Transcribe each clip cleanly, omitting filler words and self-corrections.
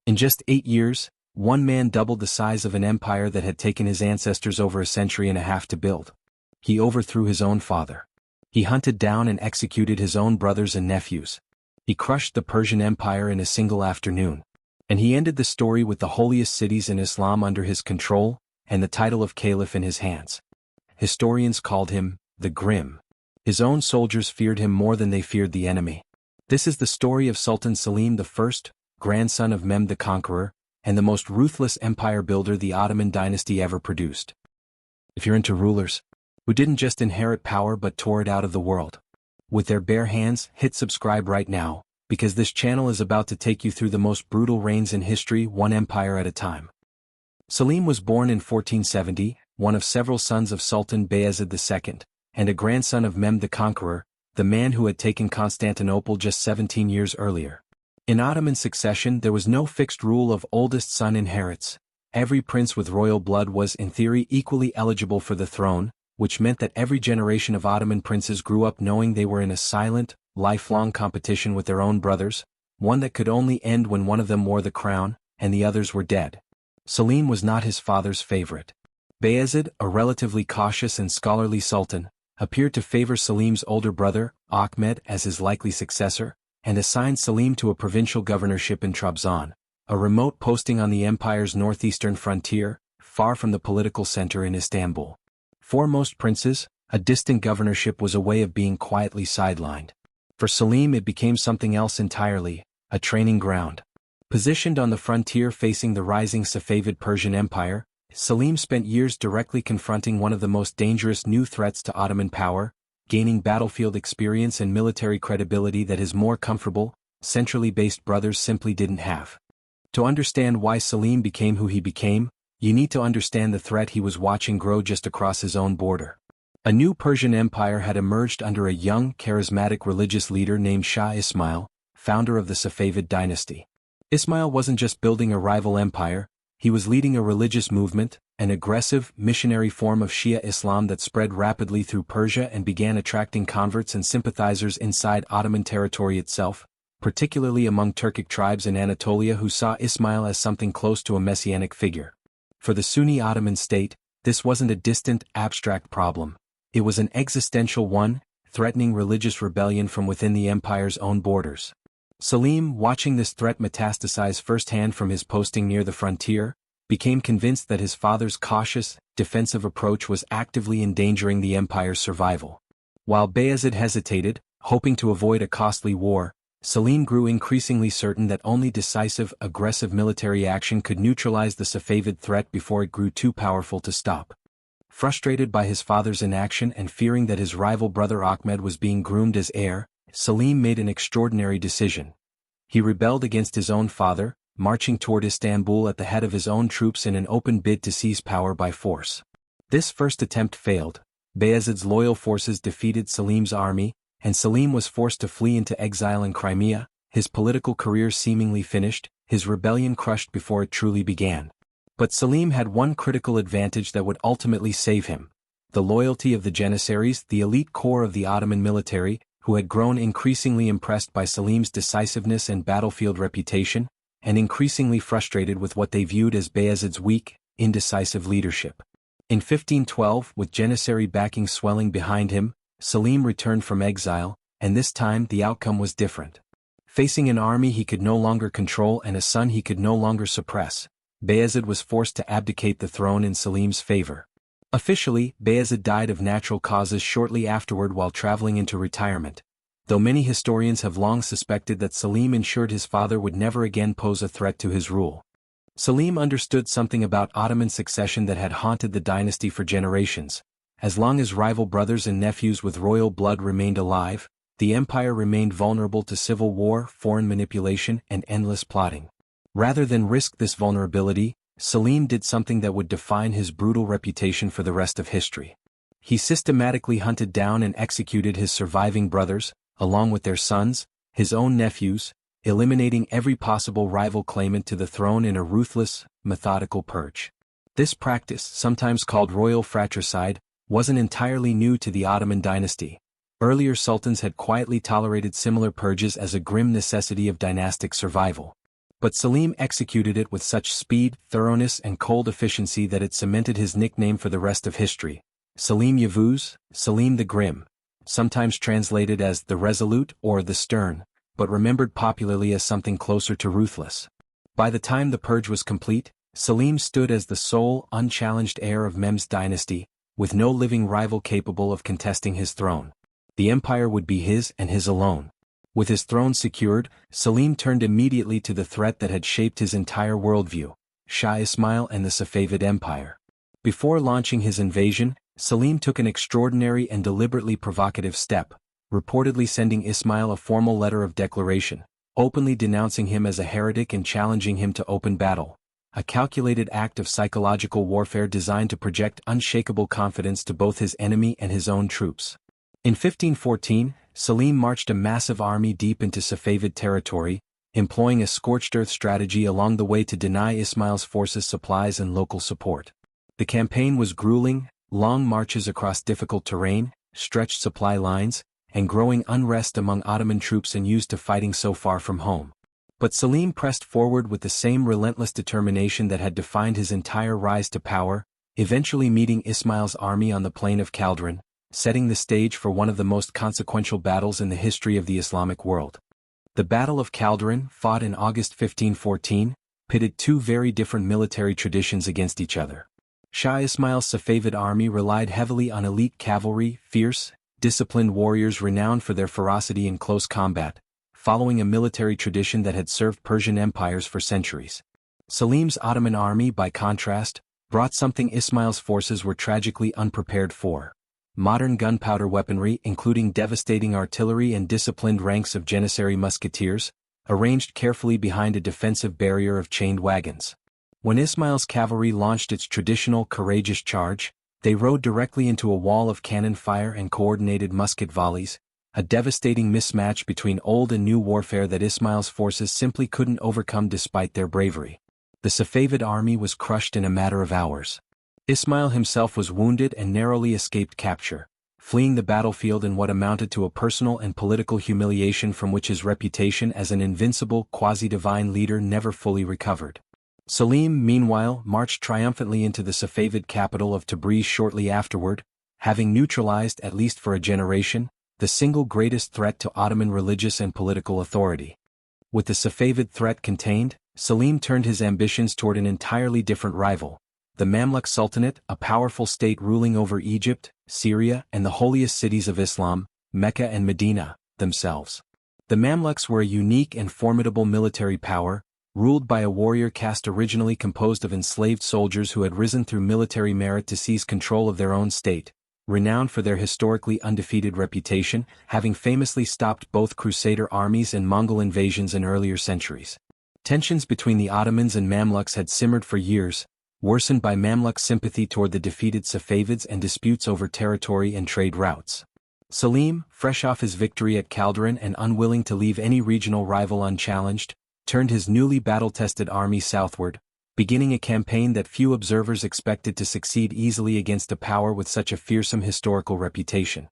In just 8 years, one man doubled the size of an empire that had taken his ancestors over a century and a half to build. He overthrew his own father. He hunted down and executed his own brothers and nephews. He crushed the Persian Empire in a single afternoon. And he ended the story with the holiest cities in Islam under his control, and the title of caliph in his hands. Historians called him the Grim. His own soldiers feared him more than they feared the enemy. This is the story of Sultan Selim I, grandson of Mehmed the Conqueror, and the most ruthless empire builder the Ottoman dynasty ever produced. If you're into rulers who didn't just inherit power but tore it out of the world with their bare hands, hit subscribe right now, because this channel is about to take you through the most brutal reigns in history, one empire at a time. Selim was born in 1470, one of several sons of Sultan Bayezid II, and a grandson of Mehmed the Conqueror, the man who had taken Constantinople just 17 years earlier. In Ottoman succession there was no fixed rule of oldest son inherits. Every prince with royal blood was in theory equally eligible for the throne, which meant that every generation of Ottoman princes grew up knowing they were in a silent, lifelong competition with their own brothers, one that could only end when one of them wore the crown, and the others were dead. Selim was not his father's favorite. Bayezid, a relatively cautious and scholarly sultan, appeared to favor Selim's older brother, Ahmed, as his likely successor, and assigned Selim to a provincial governorship in Trabzon, a remote posting on the empire's northeastern frontier, far from the political center in Istanbul. For most princes, a distant governorship was a way of being quietly sidelined. For Selim it became something else entirely, a training ground. Positioned on the frontier facing the rising Safavid Persian Empire, Selim spent years directly confronting one of the most dangerous new threats to Ottoman power, gaining battlefield experience and military credibility that his more comfortable, centrally based brothers simply didn't have. To understand why Selim became who he became, you need to understand the threat he was watching grow just across his own border. A new Persian empire had emerged under a young, charismatic religious leader named Shah Ismail, founder of the Safavid dynasty. Ismail wasn't just building a rival empire, he was leading a religious movement, an aggressive, missionary form of Shia Islam that spread rapidly through Persia and began attracting converts and sympathizers inside Ottoman territory itself, particularly among Turkic tribes in Anatolia who saw Ismail as something close to a messianic figure. For the Sunni Ottoman state, this wasn't a distant, abstract problem. It was an existential one, threatening religious rebellion from within the empire's own borders. Selim, watching this threat metastasize firsthand from his posting near the frontier, became convinced that his father's cautious, defensive approach was actively endangering the empire's survival. While Bayezid hesitated, hoping to avoid a costly war, Selim grew increasingly certain that only decisive, aggressive military action could neutralize the Safavid threat before it grew too powerful to stop. Frustrated by his father's inaction and fearing that his rival brother Ahmed was being groomed as heir, Selim made an extraordinary decision. He rebelled against his own father, marching toward Istanbul at the head of his own troops in an open bid to seize power by force. This first attempt failed. Bayezid's loyal forces defeated Selim's army, and Selim was forced to flee into exile in Crimea, his political career seemingly finished, his rebellion crushed before it truly began. But Selim had one critical advantage that would ultimately save him: the loyalty of the Janissaries, the elite core of the Ottoman military, who had grown increasingly impressed by Selim's decisiveness and battlefield reputation, and increasingly frustrated with what they viewed as Bayezid's weak, indecisive leadership. In 1512, with Janissary backing swelling behind him, Selim returned from exile, and this time the outcome was different. Facing an army he could no longer control and a son he could no longer suppress, Bayezid was forced to abdicate the throne in Selim's favor. Officially, Bayezid died of natural causes shortly afterward while traveling into retirement, though many historians have long suspected that Selim ensured his father would never again pose a threat to his rule. Selim understood something about Ottoman succession that had haunted the dynasty for generations. As long as rival brothers and nephews with royal blood remained alive, the empire remained vulnerable to civil war, foreign manipulation, and endless plotting. Rather than risk this vulnerability, Selim did something that would define his brutal reputation for the rest of history. He systematically hunted down and executed his surviving brothers, along with their sons, his own nephews, eliminating every possible rival claimant to the throne in a ruthless, methodical purge. This practice, sometimes called royal fratricide, wasn't entirely new to the Ottoman dynasty. Earlier sultans had quietly tolerated similar purges as a grim necessity of dynastic survival. But Selim executed it with such speed, thoroughness and cold efficiency that it cemented his nickname for the rest of history. Selim Yavuz, Selim the Grim, sometimes translated as the Resolute or the Stern, but remembered popularly as something closer to ruthless. By the time the purge was complete, Selim stood as the sole, unchallenged heir of Mem's dynasty, with no living rival capable of contesting his throne. The empire would be his and his alone. With his throne secured, Selim turned immediately to the threat that had shaped his entire worldview, Shah Ismail and the Safavid Empire. Before launching his invasion, Selim took an extraordinary and deliberately provocative step, reportedly sending Ismail a formal letter of declaration, openly denouncing him as a heretic and challenging him to open battle, a calculated act of psychological warfare designed to project unshakable confidence to both his enemy and his own troops. In 1514, Selim marched a massive army deep into Safavid territory, employing a scorched-earth strategy along the way to deny Ismail's forces supplies and local support. The campaign was grueling, long marches across difficult terrain, stretched supply lines, and growing unrest among Ottoman troops unused to fighting so far from home. But Selim pressed forward with the same relentless determination that had defined his entire rise to power, eventually meeting Ismail's army on the plain of Chaldiran, setting the stage for one of the most consequential battles in the history of the Islamic world. The Battle of Chaldiran, fought in August 1514, pitted two very different military traditions against each other. Shah Ismail's Safavid army relied heavily on elite cavalry, fierce, disciplined warriors renowned for their ferocity in close combat, following a military tradition that had served Persian empires for centuries. Selim's Ottoman army, by contrast, brought something Ismail's forces were tragically unprepared for: modern gunpowder weaponry, including devastating artillery and disciplined ranks of Janissary musketeers, arranged carefully behind a defensive barrier of chained wagons. When Ismail's cavalry launched its traditional courageous charge, they rode directly into a wall of cannon fire and coordinated musket volleys, a devastating mismatch between old and new warfare that Ismail's forces simply couldn't overcome despite their bravery. The Safavid army was crushed in a matter of hours. Ismail himself was wounded and narrowly escaped capture, fleeing the battlefield in what amounted to a personal and political humiliation from which his reputation as an invincible, quasi-divine leader never fully recovered. Selim, meanwhile, marched triumphantly into the Safavid capital of Tabriz shortly afterward, having neutralized, at least for a generation, the single greatest threat to Ottoman religious and political authority. With the Safavid threat contained, Selim turned his ambitions toward an entirely different rival: the Mamluk Sultanate, a powerful state ruling over Egypt, Syria, and the holiest cities of Islam, Mecca and Medina, themselves. The Mamluks were a unique and formidable military power, ruled by a warrior caste originally composed of enslaved soldiers who had risen through military merit to seize control of their own state, renowned for their historically undefeated reputation, having famously stopped both Crusader armies and Mongol invasions in earlier centuries. Tensions between the Ottomans and Mamluks had simmered for years, worsened by Mamluk sympathy toward the defeated Safavids and disputes over territory and trade routes. Selim, fresh off his victory at Chaldiran and unwilling to leave any regional rival unchallenged, turned his newly battle-tested army southward, beginning a campaign that few observers expected to succeed easily against a power with such a fearsome historical reputation.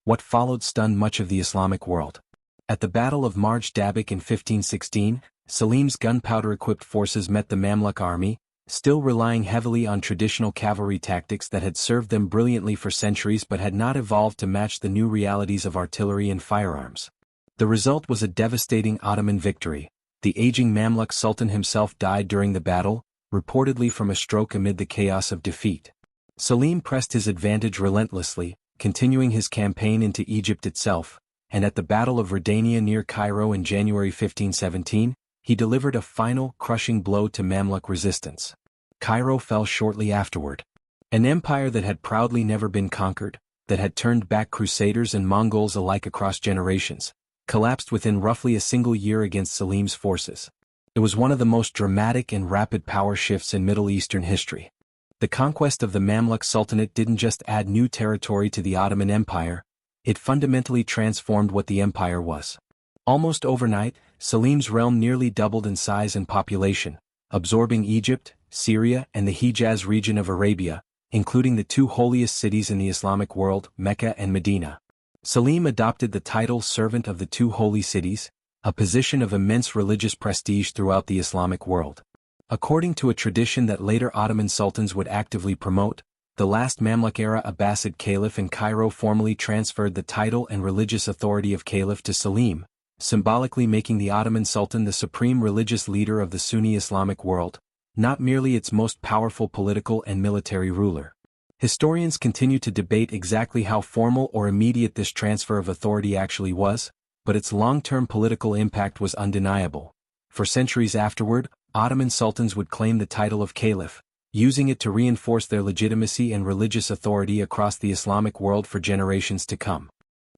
What followed stunned much of the Islamic world. At the Battle of Marj Dabik in 1516, Selim's gunpowder-equipped forces met the Mamluk army, still relying heavily on traditional cavalry tactics that had served them brilliantly for centuries but had not evolved to match the new realities of artillery and firearms. The result was a devastating Ottoman victory. The aging Mamluk Sultan himself died during the battle, reportedly from a stroke amid the chaos of defeat. Selim pressed his advantage relentlessly, continuing his campaign into Egypt itself, and at the Battle of Radania near Cairo in January 1517, he delivered a final, crushing blow to Mamluk resistance. Cairo fell shortly afterward. An empire that had proudly never been conquered, that had turned back Crusaders and Mongols alike across generations, collapsed within roughly a single year against Selim's forces. It was one of the most dramatic and rapid power shifts in Middle Eastern history. The conquest of the Mamluk Sultanate didn't just add new territory to the Ottoman Empire, it fundamentally transformed what the empire was. Almost overnight, Selim's realm nearly doubled in size and population, absorbing Egypt, Syria, and the Hijaz region of Arabia, including the two holiest cities in the Islamic world, Mecca and Medina. Selim adopted the title Servant of the Two Holy Cities, a position of immense religious prestige throughout the Islamic world. According to a tradition that later Ottoman sultans would actively promote, the last Mamluk-era Abbasid caliph in Cairo formally transferred the title and religious authority of caliph to Selim, symbolically making the Ottoman Sultan the supreme religious leader of the Sunni Islamic world, not merely its most powerful political and military ruler. Historians continue to debate exactly how formal or immediate this transfer of authority actually was, but its long-term political impact was undeniable. For centuries afterward, Ottoman sultans would claim the title of caliph, using it to reinforce their legitimacy and religious authority across the Islamic world for generations to come.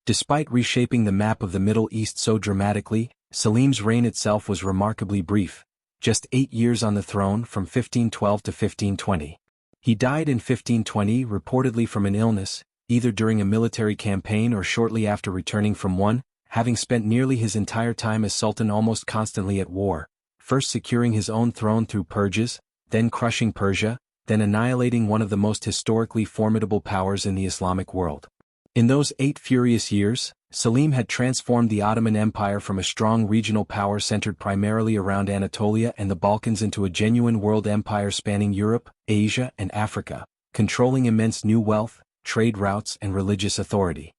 Despite reshaping the map of the Middle East so dramatically, Selim's reign itself was remarkably brief, just 8 years on the throne from 1512 to 1520. He died in 1520 reportedly from an illness, either during a military campaign or shortly after returning from one, having spent nearly his entire time as sultan almost constantly at war, first securing his own throne through purges, then crushing Persia, then annihilating one of the most historically formidable powers in the Islamic world. In those 8 furious years, Selim had transformed the Ottoman Empire from a strong regional power centered primarily around Anatolia and the Balkans into a genuine world empire spanning Europe, Asia, and Africa, controlling immense new wealth, trade routes, and religious authority.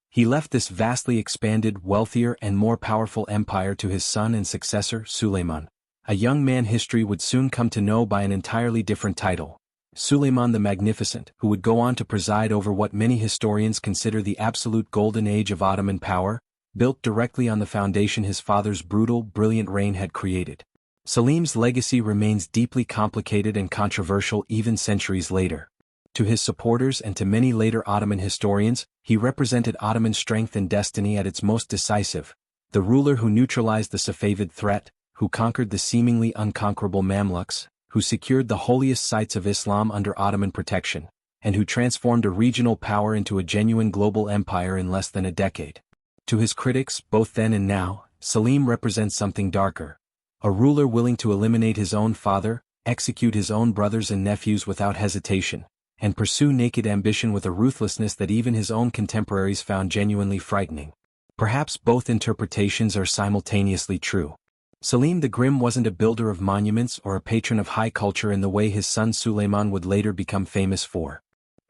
He left this vastly expanded, wealthier, and more powerful empire to his son and successor, Suleiman, a young man history would soon come to know by an entirely different title, Suleiman the Magnificent, who would go on to preside over what many historians consider the absolute golden age of Ottoman power, built directly on the foundation his father's brutal, brilliant reign had created. Selim's legacy remains deeply complicated and controversial even centuries later. To his supporters and to many later Ottoman historians, he represented Ottoman strength and destiny at its most decisive, the ruler who neutralized the Safavid threat, who conquered the seemingly unconquerable Mamluks, who secured the holiest sites of Islam under Ottoman protection, and who transformed a regional power into a genuine global empire in less than a decade. To his critics, both then and now, Selim represents something darker. A ruler willing to eliminate his own father, execute his own brothers and nephews without hesitation, and pursue naked ambition with a ruthlessness that even his own contemporaries found genuinely frightening. Perhaps both interpretations are simultaneously true. Selim the Grim wasn't a builder of monuments or a patron of high culture in the way his son Suleiman would later become famous for.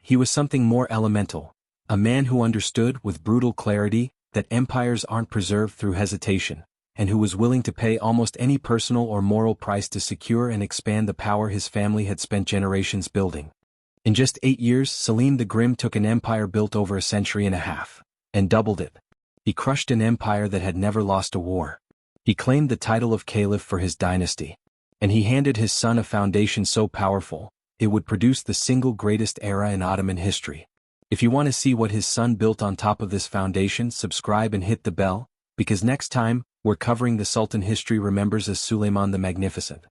He was something more elemental, a man who understood with brutal clarity that empires aren't preserved through hesitation, and who was willing to pay almost any personal or moral price to secure and expand the power his family had spent generations building. In just 8 years, Selim the Grim took an empire built over a century and a half, and doubled it. He crushed an empire that had never lost a war. He claimed the title of caliph for his dynasty, and he handed his son a foundation so powerful, it would produce the single greatest era in Ottoman history. If you want to see what his son built on top of this foundation, subscribe and hit the bell, because next time, we're covering the Sultan history remembers as Suleiman the Magnificent.